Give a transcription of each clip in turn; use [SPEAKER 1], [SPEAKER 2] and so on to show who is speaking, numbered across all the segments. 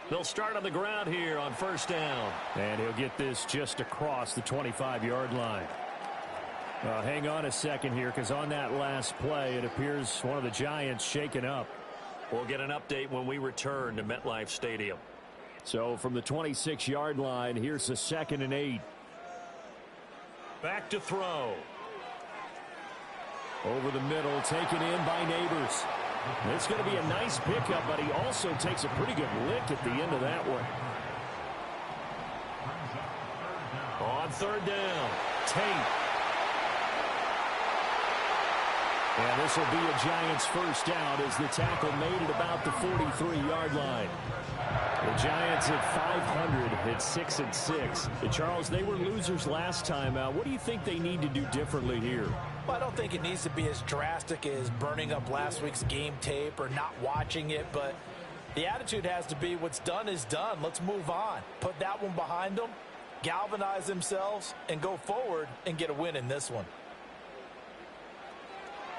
[SPEAKER 1] They'll start on the ground here on first down.
[SPEAKER 2] And he'll get this just across the 25-yard line. Hang on a second here, because on that last play, it appears one of the Giants shaken up.
[SPEAKER 1] We'll get an update when we return to MetLife Stadium.
[SPEAKER 2] So from the 26-yard line, here's a 2nd and 8.
[SPEAKER 1] Back to throw.
[SPEAKER 2] Over the middle, taken in by Neighbors. It's going to be a nice pickup, but he also takes a pretty good lick at the end of that one.
[SPEAKER 1] On third down, Tate.
[SPEAKER 2] And this will be a Giants first down as the tackle made at about the 43-yard line. The Giants at 500 at 6-6. Charles, they were losers last time. What do you think they need to do differently here?
[SPEAKER 3] Well, I don't think it needs to be as drastic as burning up last week's game tape or not watching it, but the attitude has to be what's done is done. Let's move on. Put that one behind them, galvanize themselves, and go forward and get a win in this one.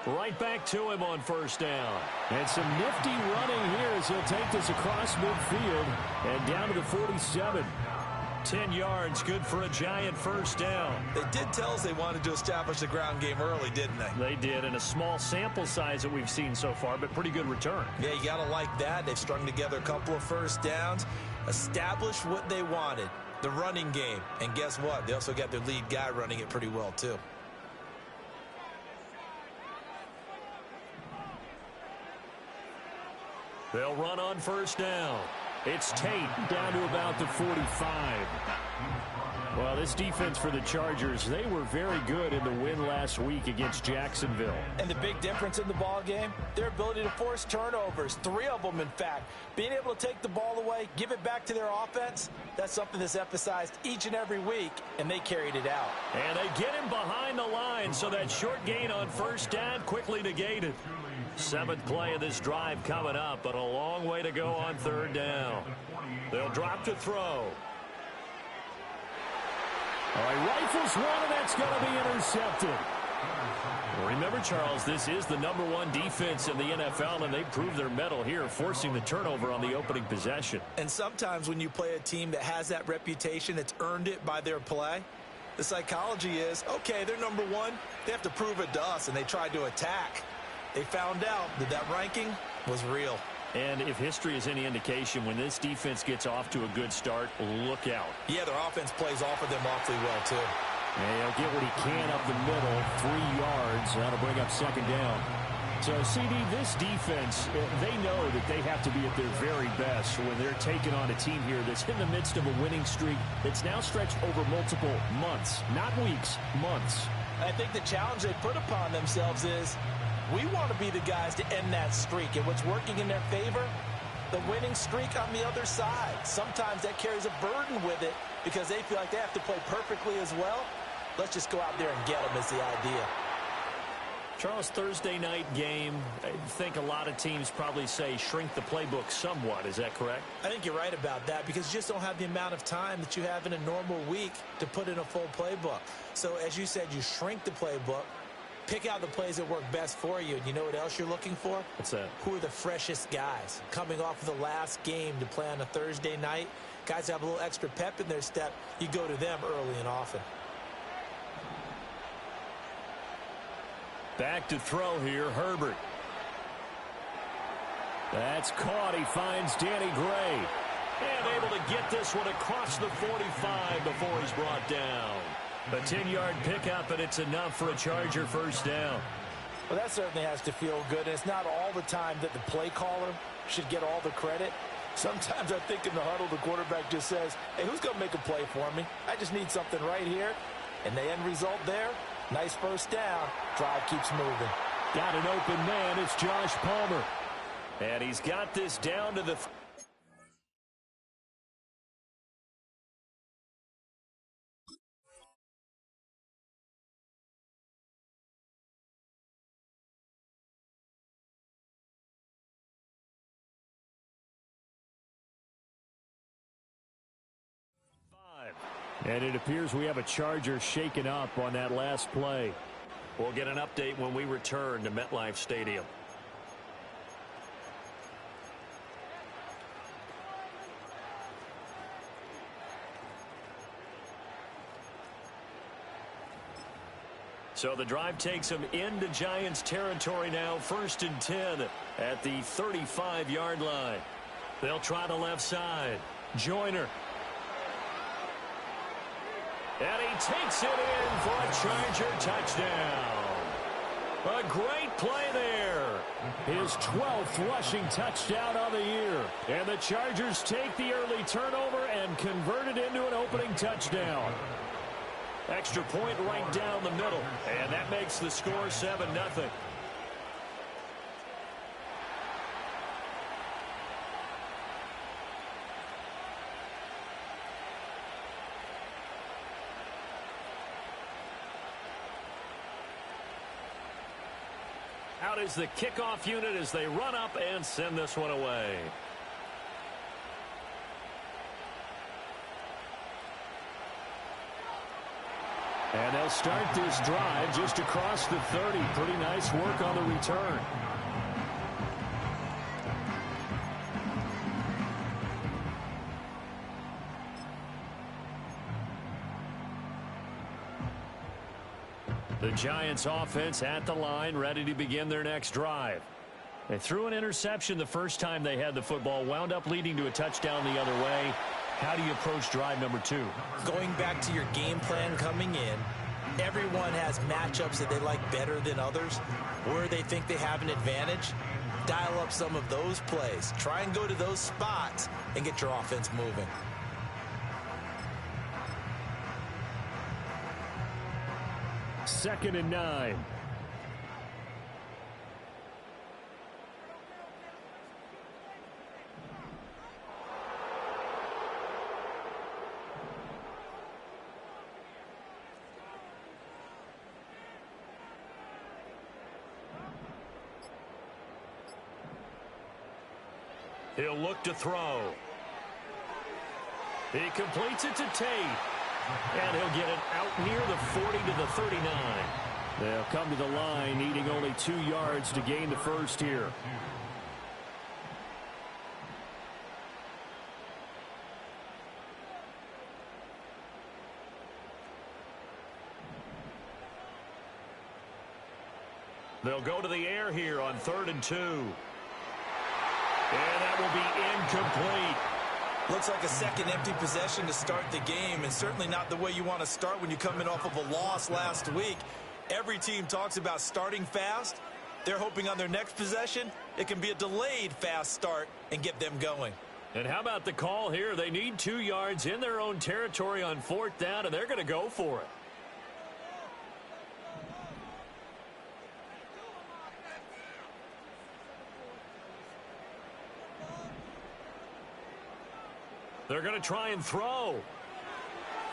[SPEAKER 1] Right back to him on first down.
[SPEAKER 2] And some nifty running here as he'll take this across midfield and down to the 47.
[SPEAKER 1] 10 yards, good for a Giant first down.
[SPEAKER 4] They did tell us they wanted to establish the ground game early, didn't they?
[SPEAKER 1] They did, in a small sample size that we've seen so far, but pretty good return.
[SPEAKER 4] Yeah, you got to like that. They've strung together a couple of first downs, established what they wanted, the running game. And guess what? They also got their lead guy running it pretty well, too.
[SPEAKER 1] They'll run on first down.
[SPEAKER 2] It's Tate down to about the 45. Well, this defense for the Chargers, they were very good in the win last week against Jacksonville.
[SPEAKER 3] And the big difference in the ball game, their ability to force turnovers, 3 of them, in fact. Being able to take the ball away, give it back to their offense, that's something that's emphasized each and every week, and they carried it out.
[SPEAKER 1] And they get him behind the line, so that short gain on first down quickly negated. 7th play of this drive coming up, but a long way to go on third down. They'll drop to throw.
[SPEAKER 2] All right, rifles one, and that's going to be intercepted.
[SPEAKER 1] Remember, Charles, this is the #1 defense in the NFL, and they proved their mettle here, forcing the turnover on the opening possession.
[SPEAKER 4] And sometimes when you play a team that has that reputation, it's earned it by their play. The psychology is, okay, they're #1. They have to prove it to us, and they tried to attack. They found out that that ranking was real.
[SPEAKER 1] And if history is any indication, when this defense gets off to a good start, look out.
[SPEAKER 4] Yeah, their offense plays off of them awfully well, too.
[SPEAKER 2] And he'll get what he can up the middle, 3 yards. That'll bring up 2nd down. So, CD, this defense, they know that they have to be at their very best when they're taking on a team here that's in the midst of a winning streak that's now stretched over multiple months, not weeks, months.
[SPEAKER 3] I think the challenge they put upon themselves is, we want to be the guys to end that streak. And what's working in their favor? The winning streak on the other side. Sometimes that carries a burden with it because they feel like they have to play perfectly as well. Let's just go out there and get them is the idea.
[SPEAKER 1] Charles, Thursday night game, I think a lot of teams probably say shrink the playbook somewhat. Is that correct?
[SPEAKER 3] I think you're right about that because you just don't have the amount of time that you have in a normal week to put in a full playbook. So as you said, you shrink the playbook. Pick out the plays that work best for you. And you know what else you're looking for?
[SPEAKER 1] What's that?
[SPEAKER 3] Who are the freshest guys coming off of the last game to play on a Thursday night? Guys have a little extra pep in their step. You go to them early and often.
[SPEAKER 1] Back to throw here, Herbert.
[SPEAKER 2] That's caught. He finds Danny Gray.
[SPEAKER 1] And able to get this one across the 45 before he's brought down. A 10-yard pickup, and it's enough for a Charger first down.
[SPEAKER 3] Well, that certainly has to feel good. And it's not all the time that the play caller should get all the credit. Sometimes I think in the huddle, the quarterback just says, hey, who's going to make a play for me? I just need something right here. And the end result there, nice first down. Drive keeps moving.
[SPEAKER 2] Got an open man. It's Josh Palmer.
[SPEAKER 1] And he's got this down to the...
[SPEAKER 2] And it appears we have a Charger shaken up on that last play.
[SPEAKER 1] We'll get an update when we return to MetLife Stadium. So the drive takes them into Giants territory now, 1st and 10 at the 35-yard line. They'll try the left side. Joyner. And he takes it in for a Charger touchdown. A great play there.
[SPEAKER 2] His 12th rushing touchdown of the year. And the Chargers take the early turnover and convert it into an opening touchdown.
[SPEAKER 1] Extra point right down the middle. And that makes the score 7-0. Out is the kickoff unit as they run up and send this one away.
[SPEAKER 2] And they'll start this drive just across the 30. Pretty nice work on the return.
[SPEAKER 1] The Giants offense at the line, ready to begin their next drive. They threw an interception the first time they had the football, wound up leading to a touchdown the other way. How do you approach drive number 2?
[SPEAKER 4] Going back to your game plan coming in, everyone has matchups that they like better than others, where they think they have an advantage. Dial up some of those plays. Try and go to those spots and get your offense moving.
[SPEAKER 2] Second and 9.
[SPEAKER 1] He'll look to throw. He completes it to Tate. And he'll get it out near the 40 to the 39.
[SPEAKER 2] They'll come to the line, needing only 2 yards to gain the first here.
[SPEAKER 1] They'll go to the air here on 3rd and 2. And that will be incomplete.
[SPEAKER 4] Looks like a second empty possession to start the game, and certainly not the way you want to start when you come in off of a loss last week. Every team talks about starting fast. They're hoping on their next possession, it can be a delayed fast start and get them going.
[SPEAKER 1] And how about the call here? They need 2 yards in their own territory on 4th down, and they're going to go for it. They're going to try and throw.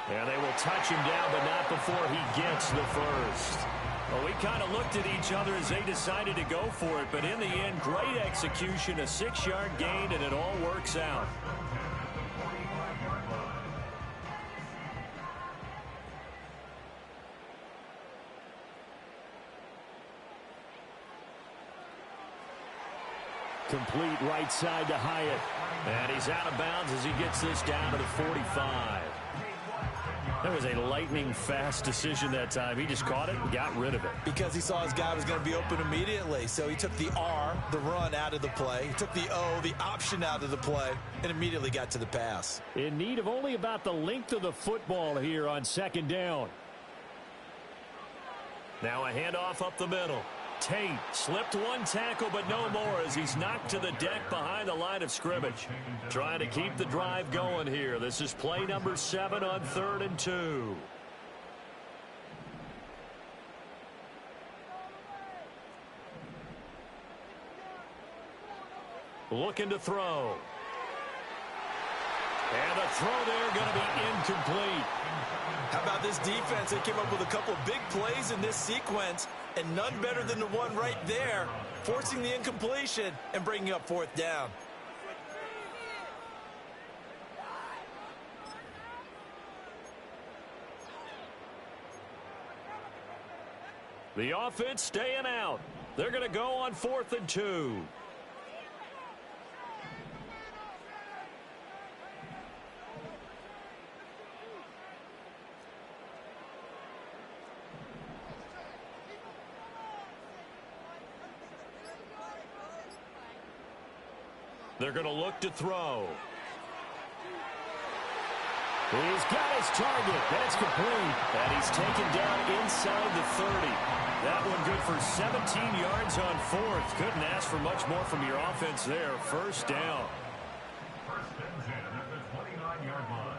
[SPEAKER 1] And they will touch him down, but not before he gets the first. Well, we kind of looked at each other as they decided to go for it, but in the end, great execution, a 6-yard gain, and it all works out.
[SPEAKER 2] Complete right side to Hyatt.
[SPEAKER 1] And he's out of bounds as he gets this down to the 45. That was a lightning-fast decision that time. He just caught it and got rid of it.
[SPEAKER 4] Because he saw his guy was going to be open immediately. So he took the R, the run, out of the play. He took the O, the option, out of the play, and immediately got to the pass.
[SPEAKER 2] In need of only about the length of the football here on 2nd down.
[SPEAKER 1] Now a handoff up the middle. Tate slipped one tackle, but no more as he's knocked to the deck behind the line of scrimmage. Trying to keep the drive going here. This is play number 7 on 3rd and 2. Looking to throw. And the throw there going to be incomplete.
[SPEAKER 4] How about this defense? They came up with a couple of big plays in this sequence, and none better than the one right there, forcing the incompletion and bringing up 4th down.
[SPEAKER 1] The offense staying out. They're going to go on 4th and 2. They're going to look to throw.
[SPEAKER 2] He's got his target. That's complete.
[SPEAKER 1] And he's taken down inside the 30. That one good for 17 yards on fourth. Couldn't ask for much more from your offense there. First down.
[SPEAKER 5] First and 10 at the 29-yard line.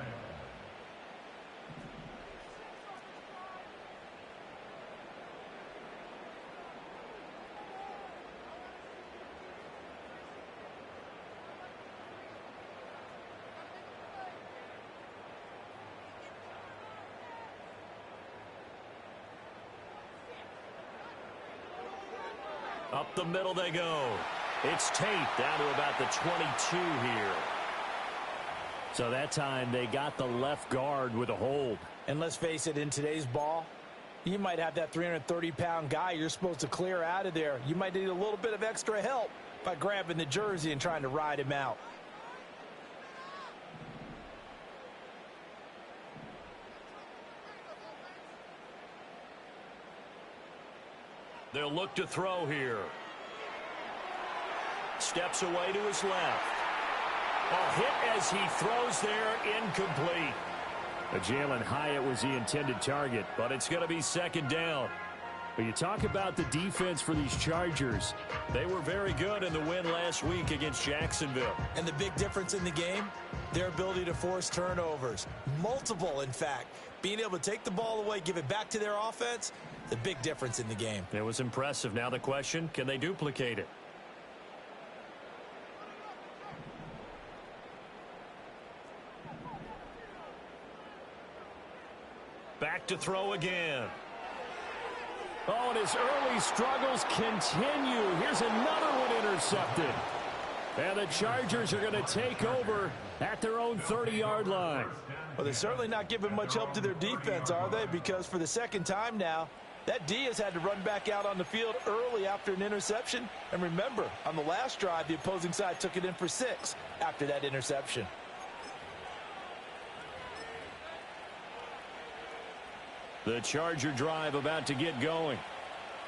[SPEAKER 1] Up the middle they go. It's Tate down to about the 22 here.
[SPEAKER 2] So that time they got the left guard with a hold.
[SPEAKER 3] And let's face it, in today's ball, you might have that 330-pound guy you're supposed to clear out of there. You might need a little bit of extra help by grabbing the jersey and trying to ride him out.
[SPEAKER 1] They'll look to throw here. Steps away to his left. A hit as he throws there, incomplete.
[SPEAKER 2] Jalen Hyatt was the intended target.
[SPEAKER 1] But it's going to be second down.
[SPEAKER 2] But you talk about the defense for these Chargers.
[SPEAKER 1] They were very good in the win last week against Jacksonville.
[SPEAKER 4] And the big difference in the game, their ability to force turnovers. Multiple, in fact. Being able to take the ball away, give it back to their offense, the big difference in the game.
[SPEAKER 1] It was impressive. Now the question, can they duplicate it? Back to throw again.
[SPEAKER 2] Oh, and his early struggles continue. Here's another one intercepted. And the Chargers are going to take over at their own 30-yard line.
[SPEAKER 3] Well, they're certainly not giving much help to their defense, are they? Because for the second time now, that D has had to run back out on the field early after an interception. And remember, on the last drive, the opposing side took it in for 6 after that interception.
[SPEAKER 1] The Charger drive about to get going.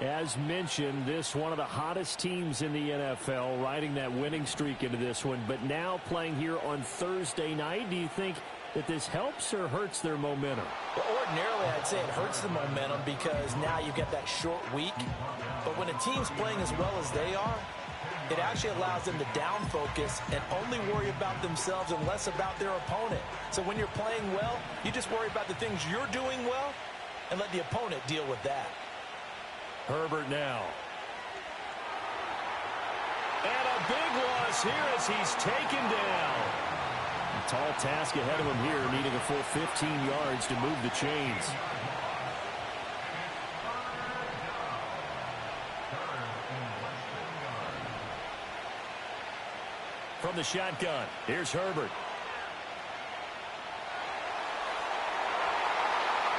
[SPEAKER 2] As mentioned, this one of the hottest teams in the NFL, riding that winning streak into this one. But now playing here on Thursday night, do you think that this helps or hurts their momentum?
[SPEAKER 3] Well, ordinarily, I'd say it hurts the momentum because now you get that short week. But when a team's playing as well as they are, it actually allows them to down focus and only worry about themselves and less about their opponent. So when you're playing well, you just worry about the things you're doing well and let the opponent deal with that.
[SPEAKER 1] Herbert now. And a big loss here as he's taken down.
[SPEAKER 2] A tall task ahead of him here, needing a full 15 yards to move the chains.
[SPEAKER 1] From the shotgun, here's Herbert.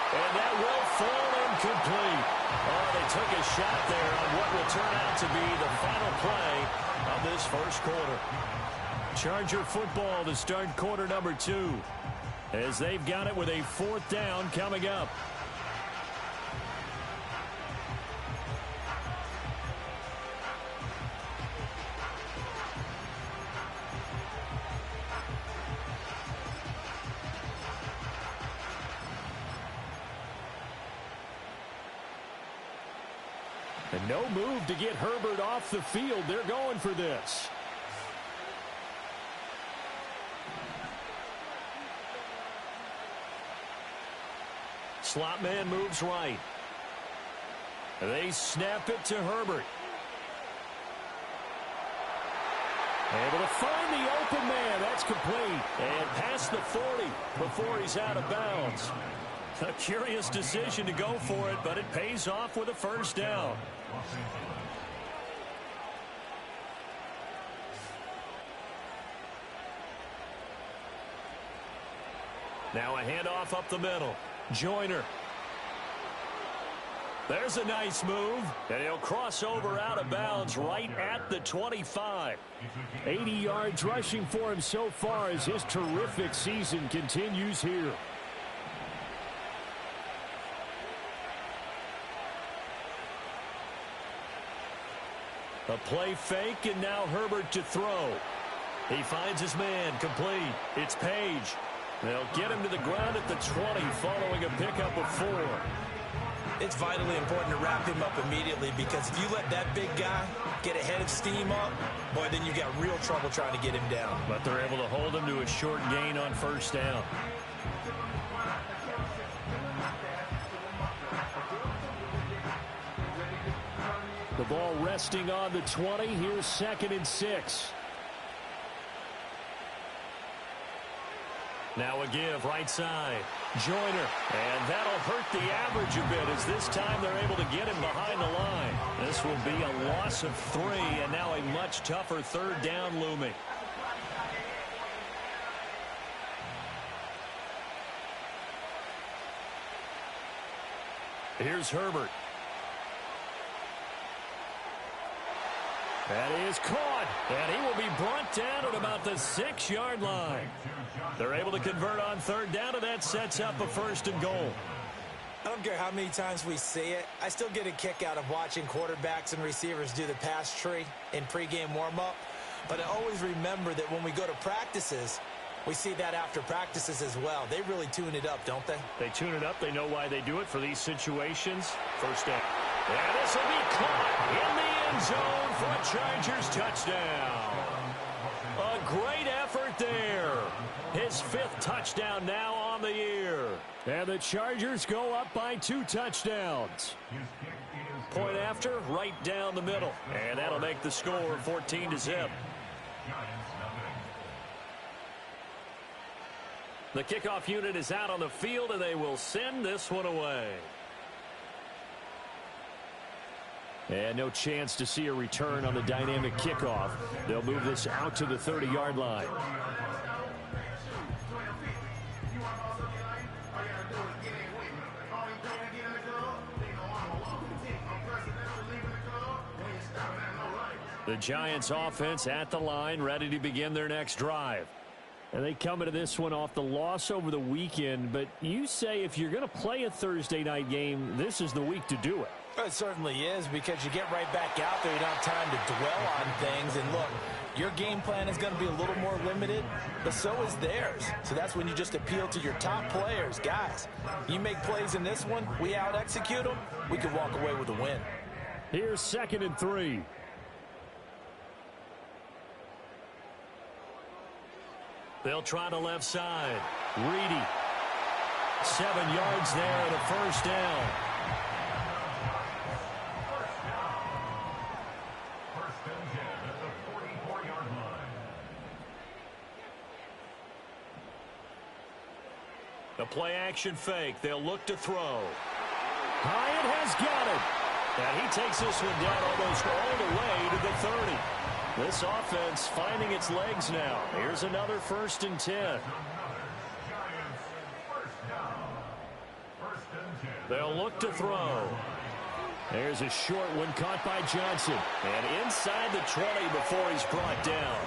[SPEAKER 1] And that will fall incomplete. Oh, they took a shot there on what will turn out to be the final play of this first quarter. Charger football to start quarter number 2 as they've got it with a 4th down coming up.
[SPEAKER 2] And no move to get Herbert off the field. They're going for this.
[SPEAKER 1] Slot man moves right. They snap it to Herbert.
[SPEAKER 2] Able to find the open man. That's complete.
[SPEAKER 1] And past the 40 before he's out of bounds. A curious decision to go for it, but it pays off with a first down. Now a handoff up the middle. Joyner. There's a nice move, and he'll cross over out of bounds right at the 25.
[SPEAKER 2] 80 yards rushing for him so far as his terrific season continues here.
[SPEAKER 1] A play fake, and now Herbert to throw. He finds his man, complete. It's Page. They'll get him to the ground at the 20 following a pickup of 4.
[SPEAKER 4] It's vitally important to wrap him up immediately because if you let that big guy get a head of steam up, boy, then you've got real trouble trying to get him down.
[SPEAKER 1] But they're able to hold him to a short gain on first down.
[SPEAKER 2] The ball resting on the 20. Here's 2nd and 6.
[SPEAKER 1] Now a give, right side. Joyner. And that'll hurt the average a bit as this time they're able to get him behind the line. This will be a loss of 3, and now a much tougher 3rd down looming. Here's Herbert. That is caught, and he will be brought down at about the 6-yard line. They're able to convert on 3rd down, and that sets up a 1st and goal.
[SPEAKER 4] I don't care how many times we see it. I still get a kick out of watching quarterbacks and receivers do the pass tree in pregame warm-up. But I always remember that when we go to practices, we see that after practices as well. They really tune it up, don't they?
[SPEAKER 1] They tune it up. They know why they do it for these situations. 1st down. And this will be caught in the end zone for a Chargers touchdown. A great effort there. His 5th touchdown now on the year.
[SPEAKER 2] And the Chargers go up by 2 touchdowns.
[SPEAKER 1] Point after, right down the middle. And that'll make the score 14-0. The kickoff unit is out on the field, and they will send this one away.
[SPEAKER 2] And no chance to see a return on the dynamic kickoff. They'll move this out to the 30-yard line. The Giants offense at the line, ready to begin their next drive. And they come into this one off the loss over the weekend, but you say if you're going to play a Thursday night game, this is the week to do it.
[SPEAKER 4] It certainly is, because you get right back out there. You don't have time to dwell on things. And look, your game plan is going to be a little more limited, but so is theirs. So that's when you just appeal to your top players. Guys, you make plays in this one, we out-execute them, we can walk away with a win.
[SPEAKER 2] Here's 2nd and 3.
[SPEAKER 1] They'll try the left side. Reedy. 7 yards there and a 1st down. The play-action fake. They'll look to throw.
[SPEAKER 2] Hyatt has got it.
[SPEAKER 1] And he takes this one down almost all the way to the 30. This offense finding its legs now. Here's another 1st and 10. They'll look to throw.
[SPEAKER 2] There's a short one caught by Johnson.
[SPEAKER 1] And inside the 20 before he's brought down.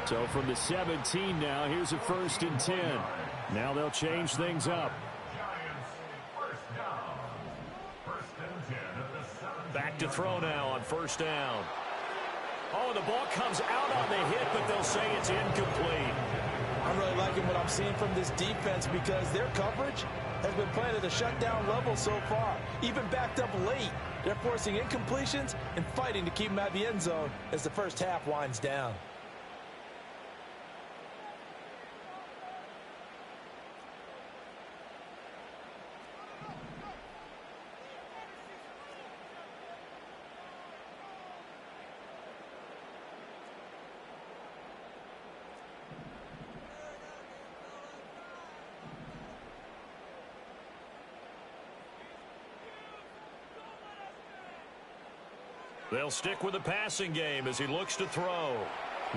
[SPEAKER 2] So from the 17 now, here's a 1st and 10. Now they'll change things up.
[SPEAKER 1] Back to throw now on 1st down. Oh, the ball comes out on the hit, but they'll say it's incomplete.
[SPEAKER 4] I'm really liking what I'm seeing from this defense because their coverage has been playing at a shutdown level so far. Even backed up late, they're forcing incompletions and fighting to keep them out of the end zone as the first half winds down.
[SPEAKER 1] They'll stick with the passing game as he looks to throw.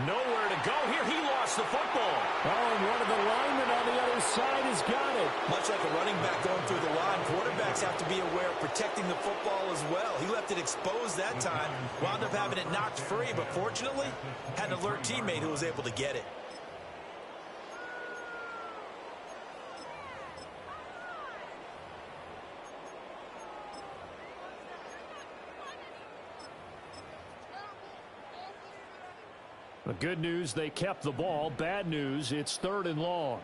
[SPEAKER 1] Nowhere to go here. He lost the football.
[SPEAKER 2] Oh, and one of the linemen on the other side has got it.
[SPEAKER 4] Much like a running back going through the line, quarterbacks have to be aware of protecting the football as well. He left it exposed that time, wound up having it knocked free, but fortunately, had an alert teammate who was able to get it.
[SPEAKER 2] The good news, they kept the ball. Bad news, it's 3rd and long.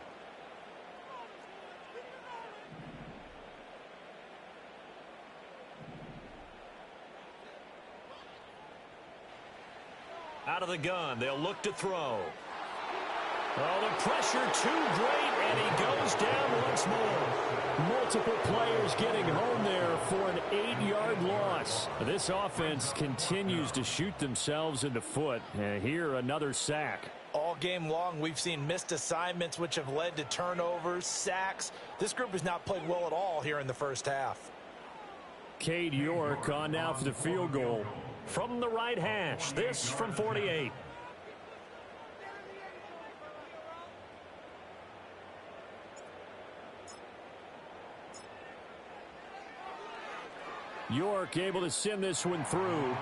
[SPEAKER 1] Out of the gun, they'll look to throw. Oh, the pressure too great, and he goes down once more.
[SPEAKER 2] Multiple players getting home there for an 8-yard loss. This offense continues to shoot themselves in the foot. And here, another sack.
[SPEAKER 3] All game long, we've seen missed assignments, which have led to turnovers, sacks. This group has not played well at all here in the first half.
[SPEAKER 2] Cade York on now for the field goal.
[SPEAKER 1] From the right hash, this from 48.
[SPEAKER 2] York able to send this one through.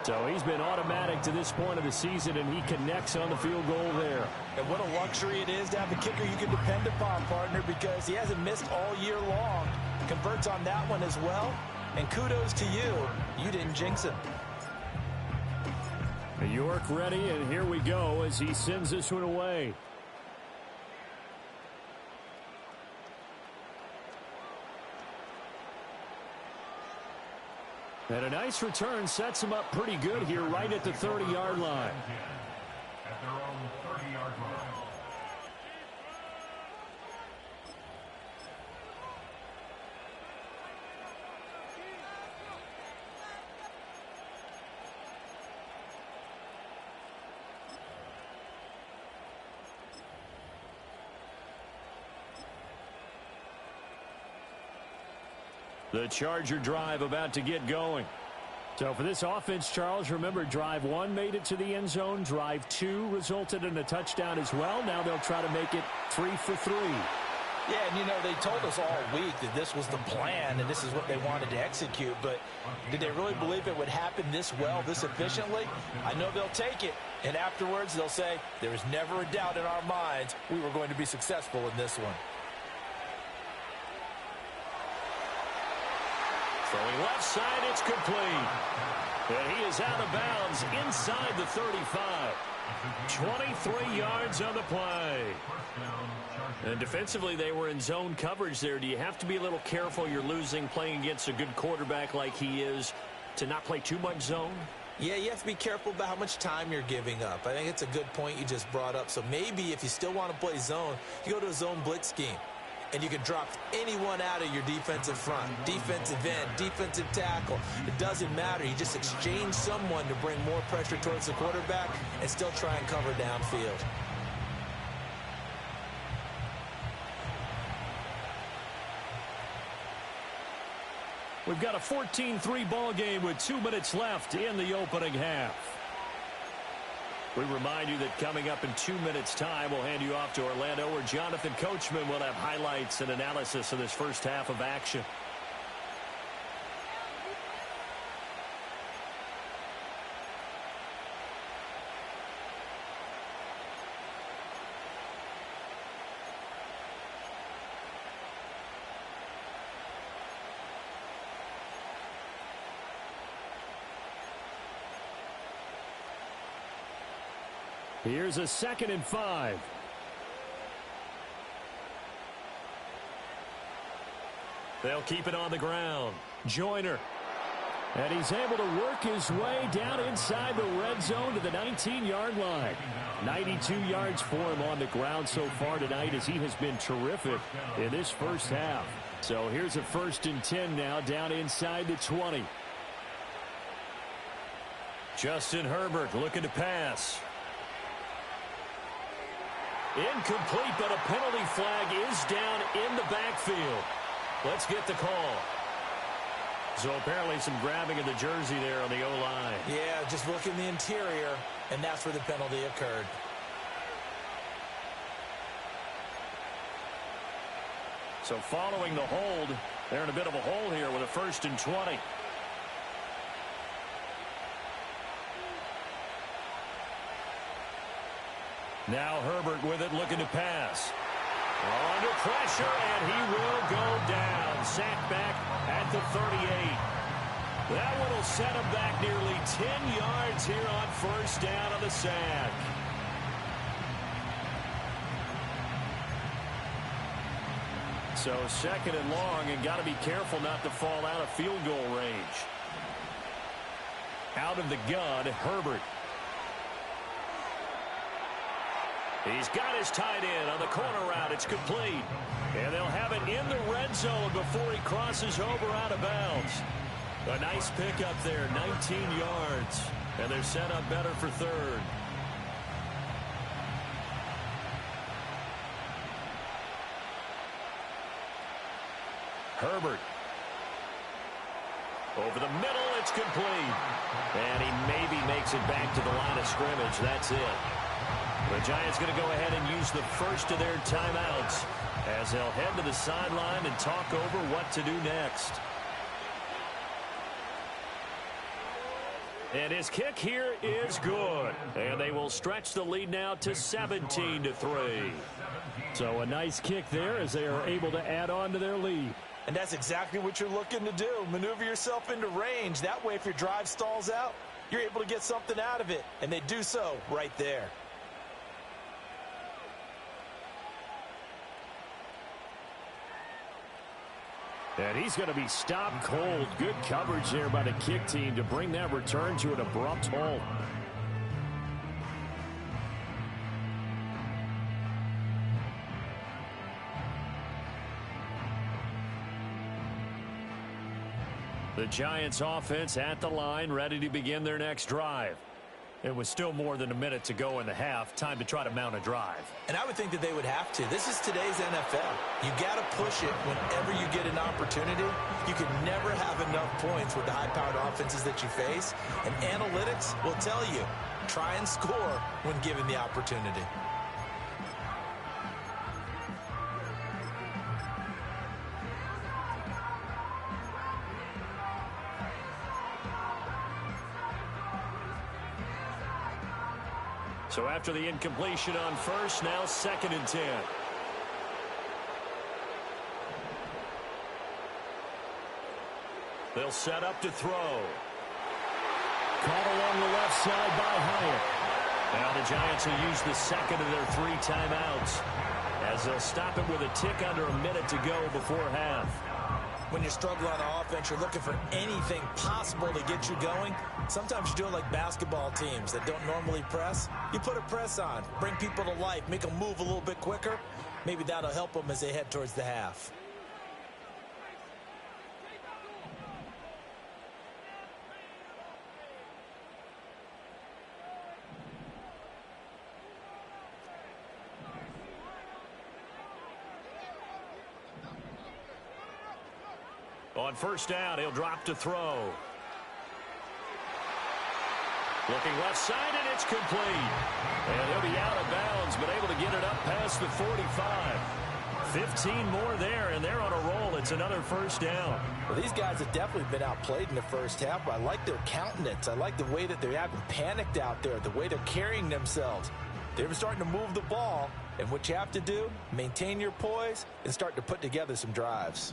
[SPEAKER 2] So he's been automatic to this point of the season, and he connects on the field goal there.
[SPEAKER 3] And what a luxury it is to have a kicker you can depend upon, partner, because he hasn't missed all year long. Converts on that one as well. And kudos to you. You didn't jinx him.
[SPEAKER 2] York ready, and here we go as he sends this one away. And a nice return sets him up pretty good here right at the 30-yard line.
[SPEAKER 5] At their own 30-yard line.
[SPEAKER 1] The Charger drive about to get going.
[SPEAKER 2] So for this offense, Charles, remember, drive 1 made it to the end zone. Drive 2 resulted in a touchdown as well. Now they'll try to make it 3 for 3.
[SPEAKER 3] Yeah, and you know, they told us all week that this was the plan and this is what they wanted to execute, but did they really believe it would happen this well, this efficiently? I know they'll take it, and afterwards they'll say, there was never a doubt in our minds we were going to be successful in this one.
[SPEAKER 1] Throwing left side, it's complete. And he is out of bounds inside the 35. 23 yards on the play. And defensively, they were in zone coverage there. Do you have to be a little careful? You're losing playing against a good quarterback like he is to not play too much zone?
[SPEAKER 4] Yeah, you have to be careful about how much time you're giving up. I think it's a good point you just brought up. So maybe if you still want to play zone, you go to a zone blitz scheme. And you can drop anyone out of your defensive front, defensive end, defensive tackle. It doesn't matter. You just exchange someone to bring more pressure towards the quarterback and still try and cover downfield.
[SPEAKER 1] We've got a 14-3 ball game with 2 minutes left in the opening half. We remind you that coming up in 2 minutes' time, we'll hand you off to Orlando, where Jonathan Coachman will have highlights and analysis of this first half of action.
[SPEAKER 2] Here's a 2nd and 5.
[SPEAKER 1] They'll keep it on the ground. Joyner.
[SPEAKER 2] And he's able to work his way down inside the red zone to the 19-yard line. 92 yards for him on the ground so far tonight, as he has been terrific in this first half. So here's a 1st and 10 now down inside the 20.
[SPEAKER 1] Justin Herbert looking to pass. Incomplete, but a penalty flag is down in the backfield. Let's get the call. So apparently some grabbing of the jersey there on the O-line.
[SPEAKER 4] Yeah, just look in the interior, and that's where the penalty occurred.
[SPEAKER 1] So following the hold, they're in a bit of a hole here with a 1st and 20. Now Herbert with it, looking to pass. Under pressure, and he will go down. Sacked back at the 38. That one will set him back nearly 10 yards here on first down on the sack. So second and long, and got to be careful not to fall out of field goal range. Out of the gun, Herbert. He's got his tight end on the corner route. It's complete. And they'll have it in the red zone before he crosses over out of bounds. A nice pickup there, 19 yards. And they're set up better for third. Herbert. Over the middle, it's complete. And he maybe makes it back to the line of scrimmage. That's it. The Giants going to go ahead and use the first of their timeouts as they'll head to the sideline and talk over what to do next. And his kick here is good. And they will stretch the lead now to 17-3.
[SPEAKER 2] So a nice kick there as they are able to add on to their lead.
[SPEAKER 3] And that's exactly what you're looking to do. Maneuver yourself into range. That way, if your drive stalls out, you're able to get something out of it. And they do so right there.
[SPEAKER 2] And he's going to be stopped cold. Good coverage there by the kick team to bring that return to an abrupt halt.
[SPEAKER 1] The Giants offense at the line, ready to begin their next drive. It was still more than a minute to go in the half. Time to try to mount a drive.
[SPEAKER 4] And I would think that they would have to. This is today's NFL. You got to push it whenever you get an opportunity. You can never have enough points with the high-powered offenses that you face. And analytics will tell you, try and score when given the opportunity.
[SPEAKER 1] So after the incompletion on first, now 2nd and 10. They'll set up to throw.
[SPEAKER 2] Caught along the left side by Hyatt.
[SPEAKER 1] Now the Giants will use the second of their 3 timeouts as they'll stop it with a tick under a minute to go before half.
[SPEAKER 4] When you're struggling on offense, you're looking for anything possible to get you going. Sometimes you do it like basketball teams that don't normally press. You put a press on, bring people to life, make them move a little bit quicker. Maybe that'll help them as they head towards the half.
[SPEAKER 1] On first down, he'll drop to throw. Looking left side, and it's complete. And he'll be out of bounds, but able to get it up past the 45. 15 more there, and they're on a roll. It's another first down.
[SPEAKER 3] Well, these guys have definitely been outplayed in the first half, but I like their countenance. I like the way that they haven't panicked out there, the way they're carrying themselves. They're starting to move the ball, and what you have to do, maintain your poise and start to put together some drives.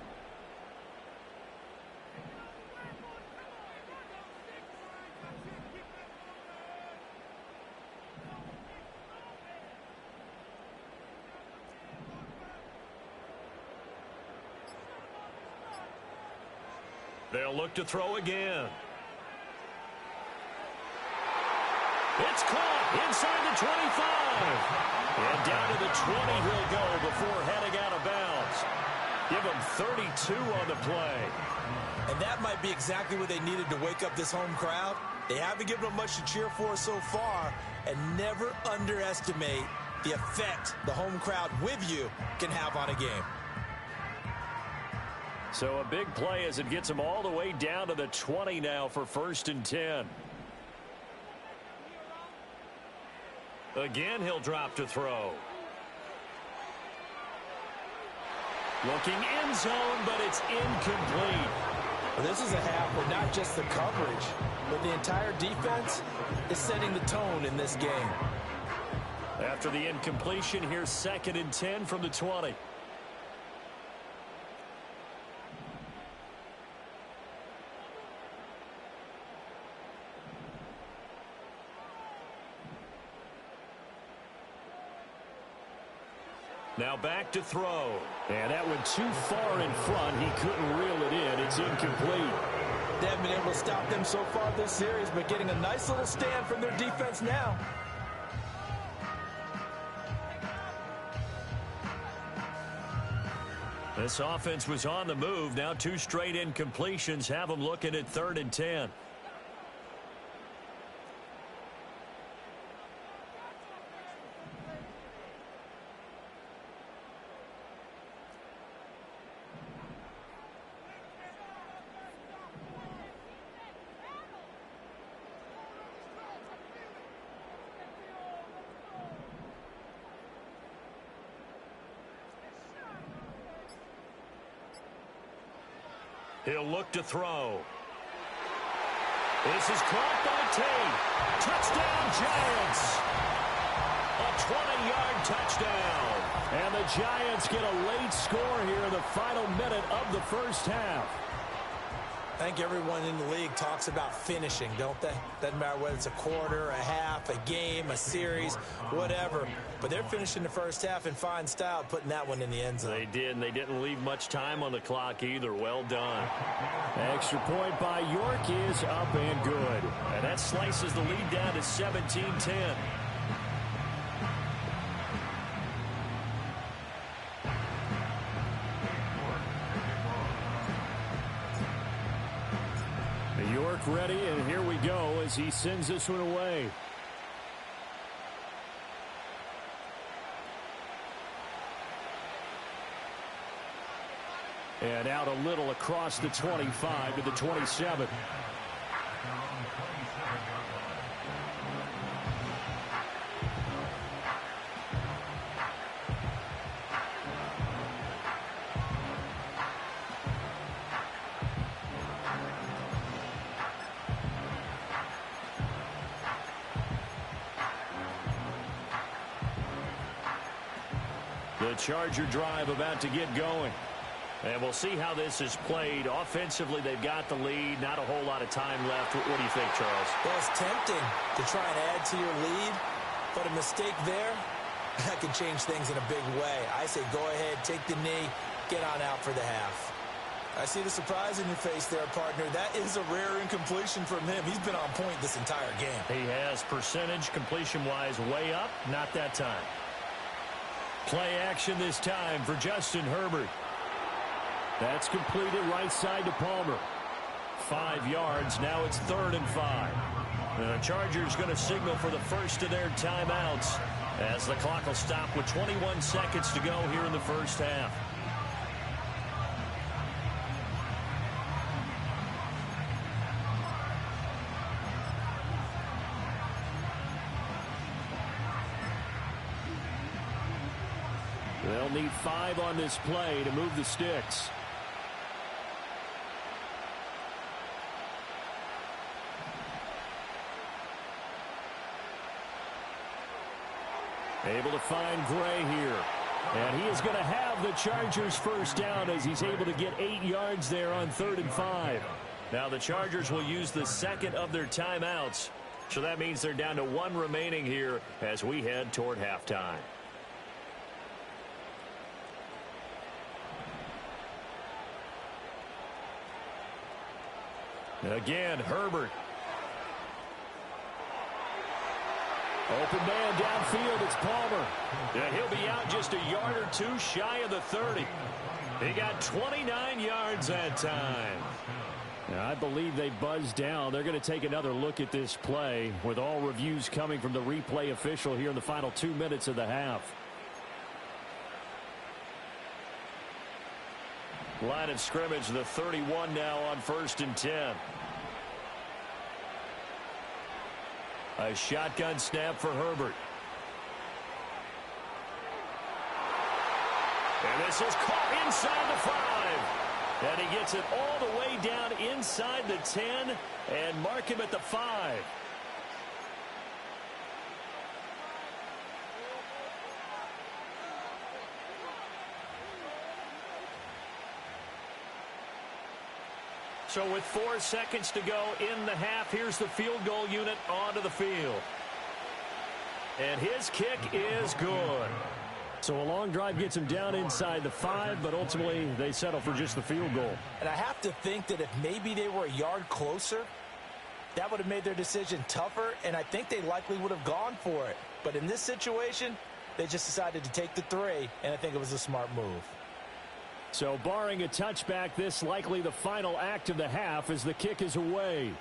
[SPEAKER 1] They'll look to throw again. It's caught inside the 25. And down to the 20 he'll go before heading out of bounds. Give him 32 on the play.
[SPEAKER 4] And that might be exactly what they needed to wake up this home crowd. They haven't given them much to cheer for so far, and never underestimate the effect the home crowd with you can have on a game.
[SPEAKER 1] So a big play as it gets them all the way down to the 20 now for 1st and 10. Again, he'll drop to throw. Looking end zone, but it's incomplete.
[SPEAKER 3] Well, this is a half where not just the coverage, but the entire defense is setting the tone in this game.
[SPEAKER 1] After the incompletion, here's 2nd and 10 from the 20. Now back to throw.
[SPEAKER 2] And that went too far in front. He couldn't reel it in. It's incomplete.
[SPEAKER 3] They haven't been able to stop them so far this series, but getting a nice little stand from their defense now.
[SPEAKER 1] This offense was on the move. Now 2 straight incompletions have them looking at 3rd and 10. He'll look to throw. This is caught by Tate. Touchdown, Giants. A 20-yard touchdown.
[SPEAKER 2] And the Giants get a late score here in the final minute of the first half.
[SPEAKER 4] I think everyone in the league talks about finishing, don't they? Doesn't matter whether it's a quarter, a half, a game, a series, whatever. But they're finishing the first half in fine style, putting that one in the end zone.
[SPEAKER 1] They did, and they didn't leave much time on the clock either. Well done.
[SPEAKER 2] Extra point by York is up and good.
[SPEAKER 1] And that slices the lead down to 17-10.
[SPEAKER 2] York ready, and here we go as he sends this one away. And out a little across the 25 to the 27.
[SPEAKER 1] The Charger drive about to get going. And we'll see how this is played. Offensively, they've got the lead. Not a whole lot of time left. What do you think, Charles?
[SPEAKER 4] Well, it's tempting to try and add to your lead, but a mistake there, that could change things in a big way. I say go ahead, take the knee, get on out for the half. I see the surprise in your face there, partner. That is a rare incompletion from him. He's been on point this entire game.
[SPEAKER 1] He has percentage completion-wise way up. Not that time. Play action this time for Justin Herbert.
[SPEAKER 2] That's completed right side to Palmer.
[SPEAKER 1] 5 yards. Now it's 3rd and 5. The Chargers going to signal for the first of their timeouts as the clock will stop with 21 seconds to go here in the first half.
[SPEAKER 2] They'll need 5 on this play to move the sticks. Able to find Gray here. And he is going to have the Chargers first down as he's able to get 8 yards there on 3rd and 5.
[SPEAKER 1] Now the Chargers will use the second of their timeouts. So that means they're down to 1 remaining here as we head toward halftime. Again, Herbert.
[SPEAKER 2] Open man downfield, it's Palmer.
[SPEAKER 1] Yeah, he'll be out just a yard or 2 shy of the 30. He got 29 yards that time.
[SPEAKER 2] Now, I believe they buzzed down. They're going to take another look at this play with all reviews coming from the replay official here in the final 2 minutes of the half.
[SPEAKER 1] Line of scrimmage, the 31 now on 1st and 10. A shotgun snap for Herbert. And this is caught inside the 5. And he gets it all the way down inside the 10 and mark him at the 5. So with 4 seconds to go in the half, here's the field goal unit onto the field. And his kick is good.
[SPEAKER 2] So a long drive gets them down inside the 5, but ultimately they settle for just the field goal.
[SPEAKER 3] And I have to think that if maybe they were a yard closer, that would have made their decision tougher, and I think they likely would have gone for it. But in this situation, they just decided to take the 3, and I think it was a smart move.
[SPEAKER 2] So barring a touchback, this likely the final act of the half as the kick is away.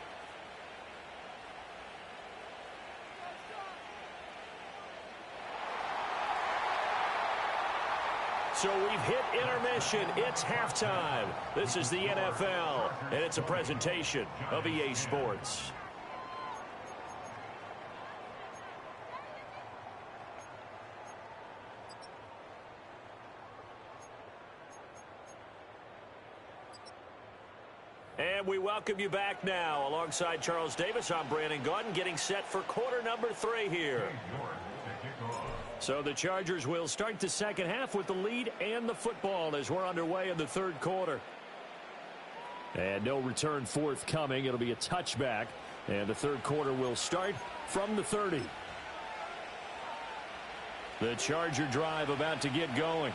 [SPEAKER 1] So we've hit intermission. It's halftime. This is the NFL, and it's a presentation of EA Sports. And we welcome you back now. Alongside Charles Davis, I'm Brandon Gaudin, getting set for quarter number 3 here. So the Chargers will start the second half with the lead and the football as we're underway in the third quarter. And no return forthcoming. It'll be a touchback. And the third quarter will start from the 30. The Charger drive about to get going.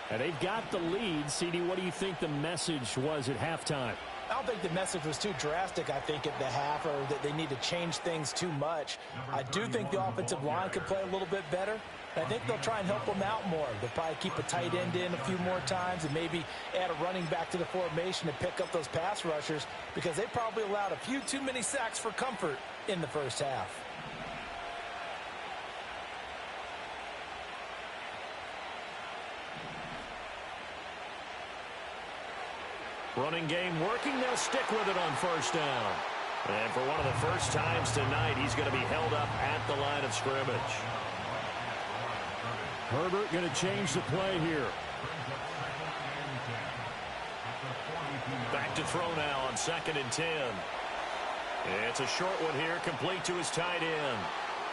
[SPEAKER 1] And they've got the lead. CD, what do you think the message was at halftime?
[SPEAKER 3] I don't think the message was too drastic, I think, at the half, or that they need to change things too much. I do think the offensive line could play a little bit better. I think they'll try and help them out more. They'll probably keep a tight end in a few more times and maybe add a running back to the formation to pick up those pass rushers, because they probably allowed a few too many sacks for comfort in the first half.
[SPEAKER 1] Running game working. They'll stick with it on first down. And for one of the first times tonight, he's going to be held up at the line of scrimmage.
[SPEAKER 2] Herbert going to change the play here.
[SPEAKER 1] Back to throw now on 2nd and 10. It's a short one here, complete to his tight end.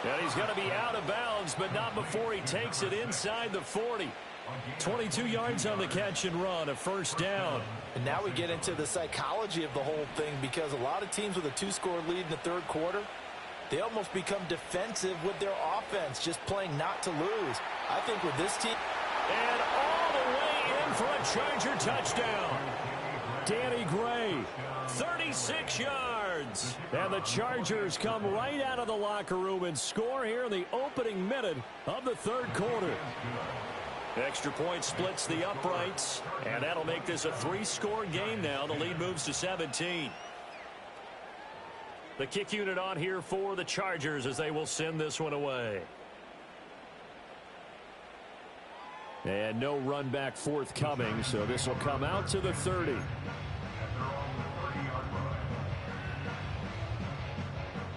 [SPEAKER 1] And he's going to be out of bounds, but not before he takes it inside the 40. 22 yards on the catch and run, a first down.
[SPEAKER 3] And now we get into the psychology of the whole thing, because a lot of teams with a 2-score lead in the third quarter, they almost become defensive with their offense, just playing not to lose. I think with this team...
[SPEAKER 1] And all the way in for a Charger touchdown.
[SPEAKER 2] Danny Gray.
[SPEAKER 1] 36 yards.
[SPEAKER 2] And the Chargers come right out of the locker room and score here in the opening minute of the third quarter.
[SPEAKER 1] Extra point splits the uprights, and that'll make this a 3-score game now. The lead moves to 17. The kick unit on here for the Chargers as they will send this one away.
[SPEAKER 2] And no run back forthcoming, so this will come out to the 30.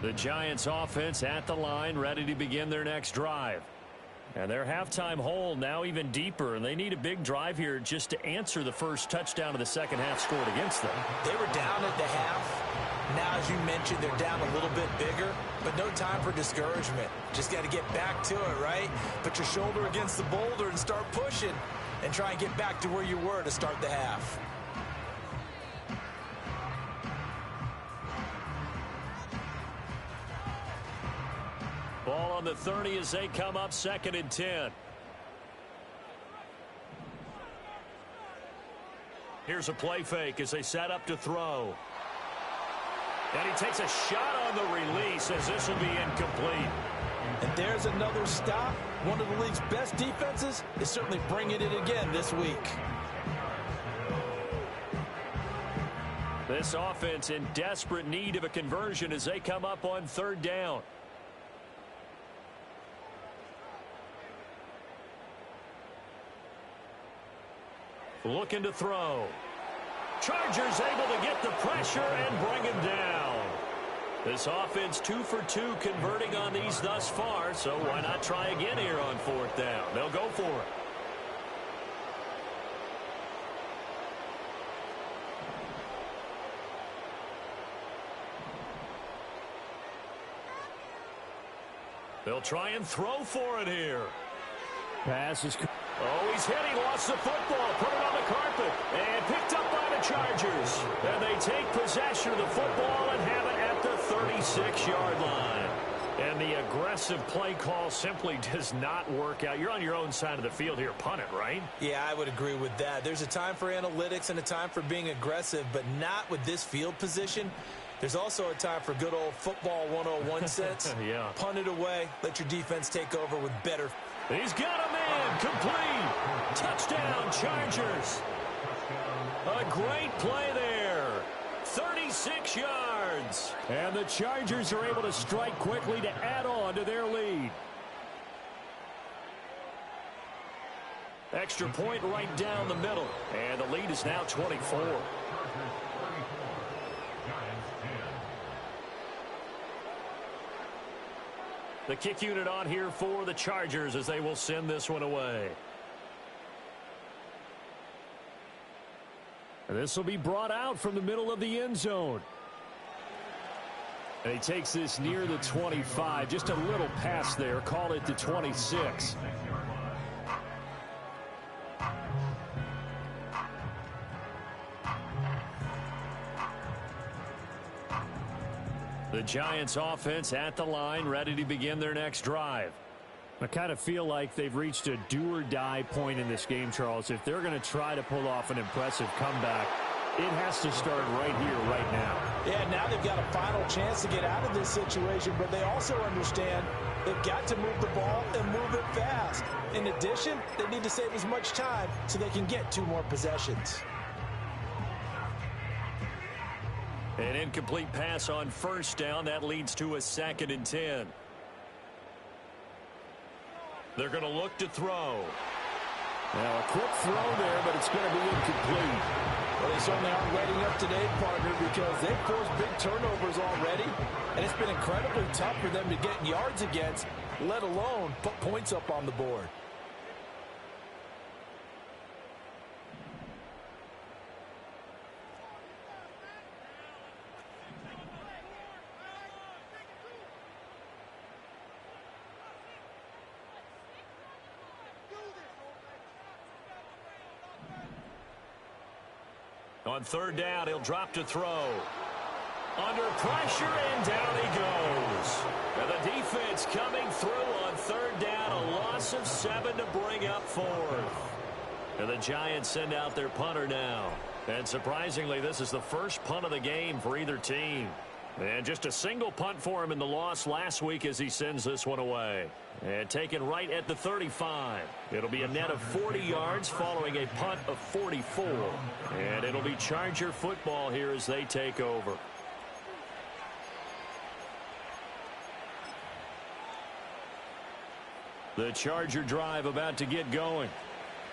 [SPEAKER 1] The Giants offense at the line, ready to begin their next drive. And their halftime hole now even deeper, and they need a big drive here just to answer the first touchdown of the second half scored against them.
[SPEAKER 4] They were down at the half. Now, as you mentioned, they're down a little bit bigger, but no time for discouragement. Just got to get back to it, right? Put your shoulder against the boulder and start pushing and try and get back to where you were to start the half.
[SPEAKER 1] Ball on the 30 as they come up 2nd and 10. Here's a play fake as they set up to throw. And he takes a shot on the release as this will be incomplete.
[SPEAKER 3] And there's another stop. One of the league's best defenses is certainly bringing it again this week.
[SPEAKER 1] This offense in desperate need of a conversion as they come up on 3rd down. Looking to throw. Chargers able to get the pressure and bring him down. This offense 2 for 2 converting on these thus far, so why not try again here on 4th down? They'll go for it. They'll try and throw for it here.
[SPEAKER 2] Pass is...
[SPEAKER 1] Oh, he's hit. He lost the football. Put it on the carpet. And picked up by the Chargers. And they take possession of the football and have it at the 36-yard line. And the aggressive play call simply does not work out. You're on your own side of the field here. Punt it, right?
[SPEAKER 4] Yeah, I would agree with that. There's a time for analytics and a time for being aggressive, but not with this field position. There's also a time for good old football 101 sense.
[SPEAKER 1] Yeah.
[SPEAKER 4] Punt it away. Let your defense take over with better.
[SPEAKER 1] He's got a man. Complete. Touchdown, Chargers. A great play there. 36 yards.
[SPEAKER 2] And the Chargers are able to strike quickly to add on to their lead.
[SPEAKER 1] Extra point right down the middle. And the lead is now 24. The kick unit on here for the Chargers as they will send this one away.
[SPEAKER 2] And this will be brought out from the middle of the end zone. And he takes this near the 25. Just a little pass there. Call it the 26.
[SPEAKER 1] The Giants offense at the line, ready to begin their next drive.
[SPEAKER 2] I kind of feel like they've reached a do-or-die point in this game, Charles. If they're going to try to pull off an impressive comeback, it has to start right here, right now.
[SPEAKER 3] Yeah, now they've got a final chance to get out of this situation, but they also understand they've got to move the ball and move it fast. In addition, they need to save as much time so they can get 2 more possessions.
[SPEAKER 1] An incomplete pass on first down. That leads to a 2nd and 10. They're going to look to throw.
[SPEAKER 2] Now, a quick throw there, but it's going to be incomplete.
[SPEAKER 3] Well, they certainly aren't waiting up today, partner, because they've forced big turnovers already, and it's been incredibly tough for them to get yards against, let alone put points up on the board.
[SPEAKER 1] On 3rd down, he'll drop to throw. Under pressure, and down he goes. And the defense coming through on 3rd down. A loss of 7 to bring up 4th. And the Giants send out their punter now. And surprisingly, this is the first punt of the game for either team. And just a single punt for him in the loss last week as he sends this one away. And taken right at the 35. It'll be a net of 40 yards following a punt of 44. And it'll be Charger football here as they take over. The Charger drive about to get going.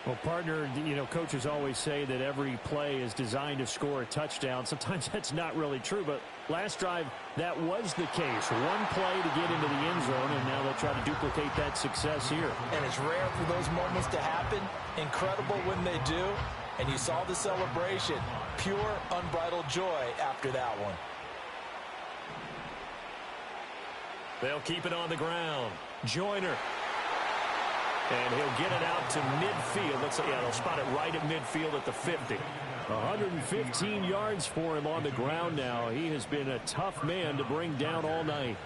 [SPEAKER 2] Well, partner, you know, coaches always say that every play is designed to score a touchdown. Sometimes that's not really true, but last drive, that was the case. One play to get into the end zone, and now they'll try to duplicate that success here.
[SPEAKER 3] And it's rare for those moments to happen. Incredible when they do. And you saw the celebration. Pure, unbridled joy after that one.
[SPEAKER 1] They'll keep it on the ground. Joyner. And he'll get it out to midfield. Let's say, yeah, they'll spot it right at midfield at the 50.
[SPEAKER 2] 115 yards for him on the ground now. He has been a tough man to bring down all night.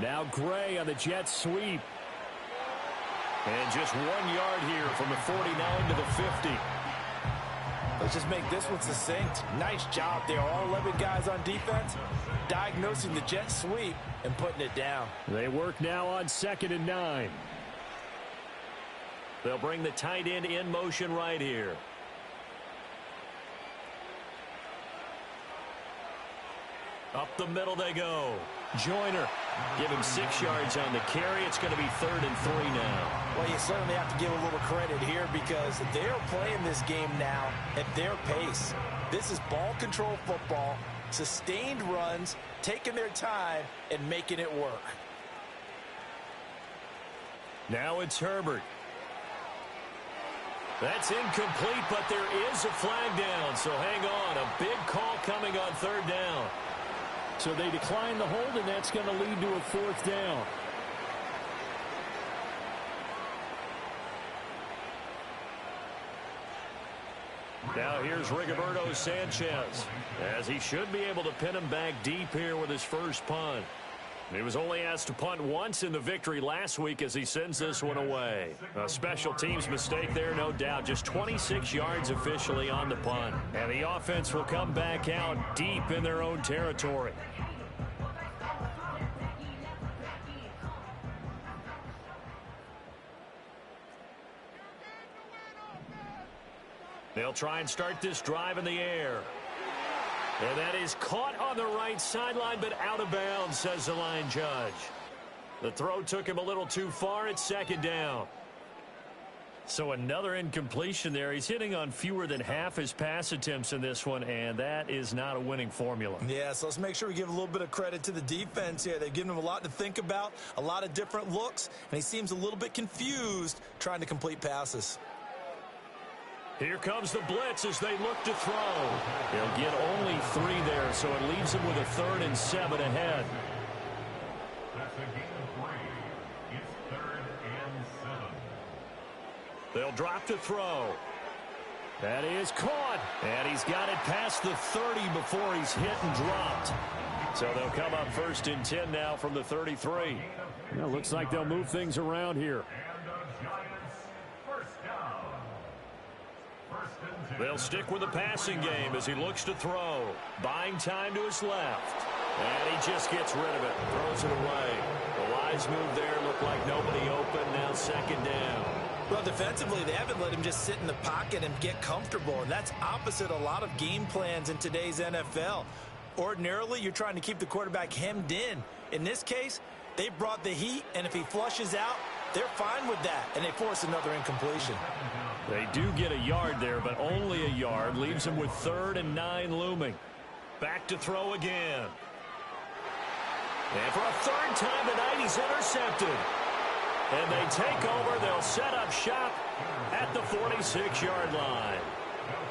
[SPEAKER 2] Now Gray on the jet sweep.
[SPEAKER 1] And just 1 yard here from the 49 to the 50.
[SPEAKER 3] Let's just make this one succinct. Nice job there. All 11 guys on defense diagnosing the jet sweep and putting it down.
[SPEAKER 2] They work now on 2nd and 9.
[SPEAKER 1] They'll bring the tight end in motion right here. Up the middle they go. Joyner. Give him 6 yards on the carry. It's going to be 3rd and 3 now.
[SPEAKER 3] Well, you certainly have to give a little credit here because they're playing this game now at their pace. This is ball control football, sustained runs, taking their time, and making it work.
[SPEAKER 1] Now it's Herbert. That's incomplete, but there is a flag down, so hang on. A big call coming on 3rd down.
[SPEAKER 2] So they decline the hold, and that's going to lead to a 4th down.
[SPEAKER 1] Now here's Rigoberto Sanchez, as he should be able to pin him back deep here with his first punt. He was only asked to punt once in the victory last week as he sends this one away. A special teams mistake there, no doubt. Just 26 yards officially on the punt. And the offense will come back out deep in their own territory. They'll try and start this drive in the air. And that is caught on the right sideline, but out of bounds, says the line judge. The throw took him a little too far. It's second down. So another incompletion there. He's hitting on fewer than half his pass attempts in this one, and that is not a winning formula.
[SPEAKER 4] Yeah, so let's make sure we give a little bit of credit to the defense here. They've given him a lot to think about, a lot of different looks, and he seems a little bit confused trying to complete passes.
[SPEAKER 1] Here comes the blitz as they look to throw. They'll get only 3 there, so it leaves them with a 3rd and 7 ahead.
[SPEAKER 5] That's a gain of 3. It's 3rd and 7.
[SPEAKER 1] They'll drop to throw. That is caught. And he's got it past the 30 before he's hit and dropped. So they'll come up 1st and 10 now from the 33.
[SPEAKER 2] Yeah, looks like they'll move things around here.
[SPEAKER 5] And the Giants first down.
[SPEAKER 1] They'll stick with the passing game as he looks to throw. Buying time to his left. And he just gets rid of it. Throws it away. The wise move there. Looked like nobody open. Now 2nd down.
[SPEAKER 4] Well, defensively, they haven't let him just sit in the pocket and get comfortable, and that's opposite a lot of game plans in today's NFL. Ordinarily, you're trying to keep the quarterback hemmed in. In this case, they brought the heat, and if he flushes out, they're fine with that, and they force another incompletion.
[SPEAKER 1] They do get a yard there, but only a yard. Leaves him with 3rd and 9 looming. Back to throw again. And for a 3rd time tonight, he's intercepted. And they take over. They'll set up shop at the 46-yard line.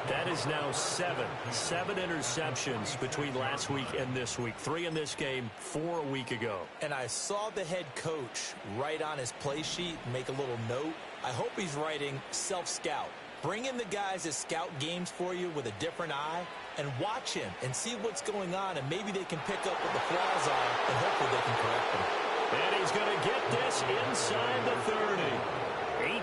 [SPEAKER 1] That is now 7 interceptions between last week and this week. 3 in this game, 4 a week ago.
[SPEAKER 4] And I saw the head coach write on his play sheet, make a little note. I hope he's writing self-scout. Bring in the guys that scout games for you with a different eye and watch him and see what's going on, and maybe they can pick up what the flaws are, and hopefully they can correct them.
[SPEAKER 1] And he's going to get this inside the 30.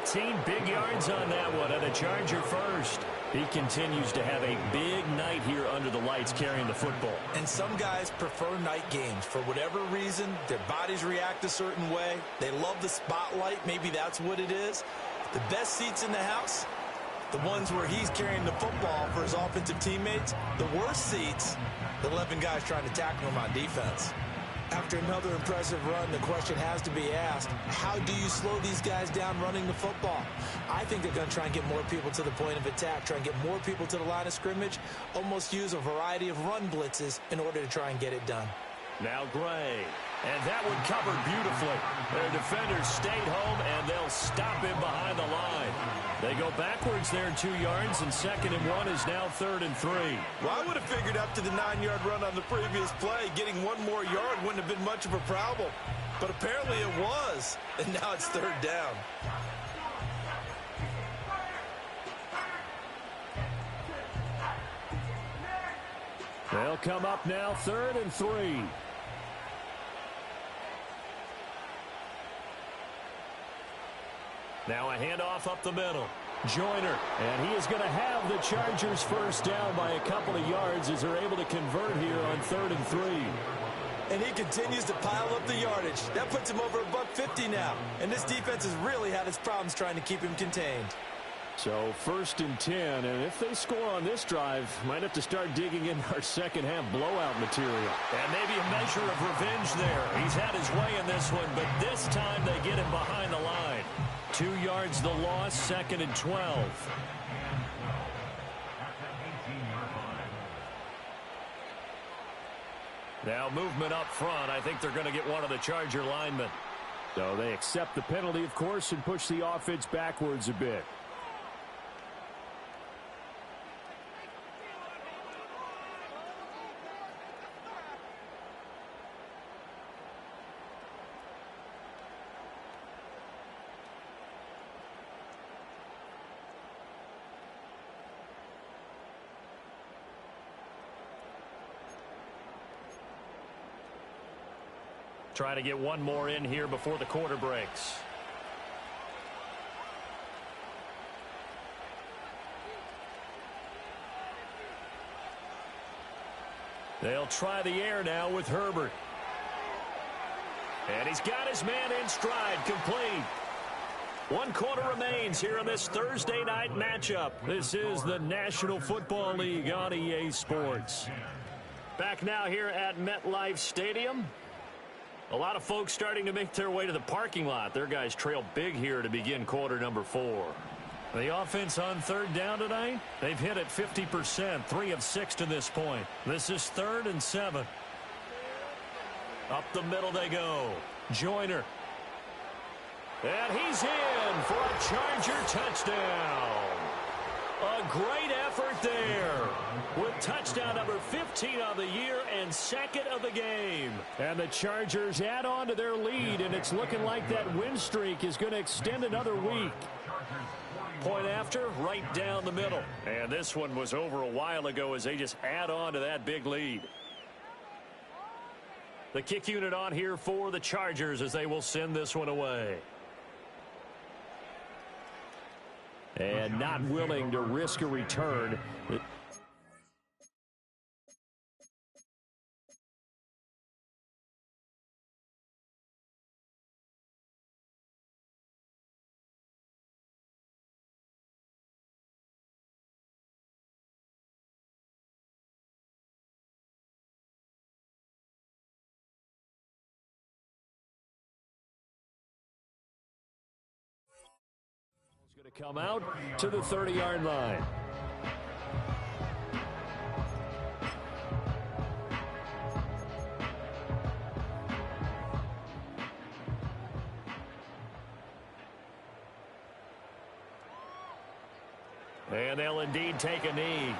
[SPEAKER 1] 18 big yards on that one, and a Charger first. He continues to have a big night here under the lights carrying the football.
[SPEAKER 4] And some guys prefer night games. For whatever reason, their bodies react a certain way. They love the spotlight. Maybe that's what it is. The best seats in the house, the ones where he's carrying the football for his offensive teammates. The worst seats, the 11 guys trying to tackle him on defense. After another impressive run, the question has to be asked, how do you slow these guys down running the football? I think they're going to try and get more people to the point of attack, try and get more people to the line of scrimmage, almost use a variety of run blitzes in order to try and get it done.
[SPEAKER 1] Now Gray. And that one covered beautifully. Their defenders stayed home, and they'll stop him behind the line. They go backwards there 2 yards, and 2nd and 1 is now 3rd and 3.
[SPEAKER 4] Well, I would have figured up to the 9-yard run on the previous play, getting 1 more yard wouldn't have been much of a problem. But apparently it was, and now it's 3rd down.
[SPEAKER 2] They'll come up now 3rd and 3.
[SPEAKER 1] Now a handoff up the middle.
[SPEAKER 2] Joyner, and he is going to have the Chargers first down by a couple of yards as they're able to convert here on 3rd and 3.
[SPEAKER 4] And he continues to pile up the yardage. That puts him over $150 now. And this defense has really had its problems trying to keep him contained.
[SPEAKER 2] So 1st and 10, and if they score on this drive, might have to start digging in our second half blowout material.
[SPEAKER 1] And maybe a measure of revenge there. He's had his way in this one, but this time they get him behind the line. 2 yards the loss, 2nd and 12. Now movement up front. I think they're going to get one of the Charger linemen.
[SPEAKER 2] So they accept the penalty, of course, and push the offense backwards a bit.
[SPEAKER 1] Try to get one more in here before the quarter breaks. They'll try the air now with Herbert. And he's got his man in stride, complete. 1 quarter remains here in this Thursday night matchup. This is the National Football League on EA Sports. Back now here at MetLife Stadium. A lot of folks starting to make their way to the parking lot. Their guys trail big here to begin quarter number 4. The offense on 3rd down tonight, they've hit it 50%, 3 of 6 to this point. This is 3rd and 7. Up the middle they go. Joyner. And he's in for a Charger touchdown. A great effort there with touchdown number 15 of the year and 2nd of the game.
[SPEAKER 2] And the Chargers add on to their lead, and it's looking like that win streak is going to extend another week.
[SPEAKER 1] Point after, right down the middle. And this one was over a while ago as they just add on to that big lead. The kick unit on here for the Chargers as they will send this one away.
[SPEAKER 2] And not willing to risk a return.
[SPEAKER 1] Going to come out to the 30-yard line. And they'll indeed take a knee.